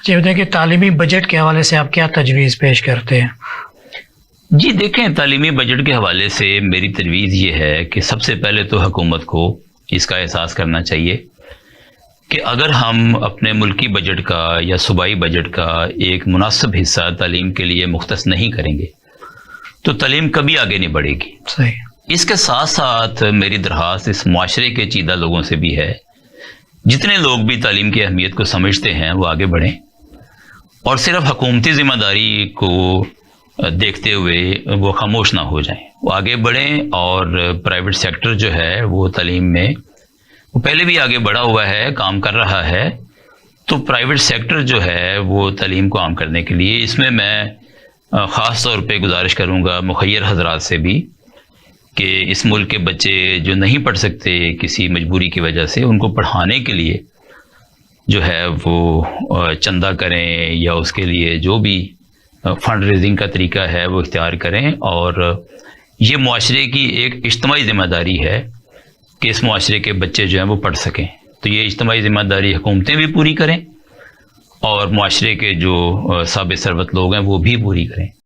یہ بتائیں کہ تعلیمی بجٹ کے حوالے سے آپ کیا تجویز پیش کرتے ہیں؟ جی دیکھیں، تعلیمی بجٹ کے حوالے سے میری تجویز یہ ہے کہ سب سے پہلے تو حکومت کو اس کا احساس کرنا چاہیے کہ اگر ہم اپنے ملکی بجٹ کا یا صوبائی بجٹ کا ایک مناسب حصہ تعلیم کے لیے مختص نہیں کریں گے تو تعلیم کبھی آگے نہیں بڑھے گی۔ صحیح۔ اس کے ساتھ ساتھ میری درخواست اس معاشرے کے چیدہ لوگوں سے بھی ہے، جتنے لوگ بھی تعلیم کی اہمیت کو سمجھتے ہیں وہ آگے بڑھیں اور صرف حکومتی ذمہ داری کو دیکھتے ہوئے وہ خاموش نہ ہو جائیں، وہ آگے بڑھیں اور پرائیویٹ سیکٹر جو ہے وہ تعلیم میں وہ پہلے بھی آگے بڑھا ہوا ہے، کام کر رہا ہے، تو پرائیویٹ سیکٹر جو ہے وہ تعلیم کو عام کرنے کے لیے اس میں خاص طور پہ گزارش کروں گا مخیر حضرات سے بھی کہ اس ملک کے بچے جو نہیں پڑھ سکتے کسی مجبوری کی وجہ سے، ان کو پڑھانے کے لیے جو ہے وہ چندہ کریں یا اس کے لیے جو بھی فنڈ ریزنگ کا طریقہ ہے وہ اختیار کریں، اور یہ معاشرے کی ایک اجتماعی ذمہ داری ہے کہ اس معاشرے کے بچے جو ہیں وہ پڑھ سکیں۔ تو یہ اجتماعی ذمہ داری حکومتیں بھی پوری کریں اور معاشرے کے جو صاحب ثروت لوگ ہیں وہ بھی پوری کریں۔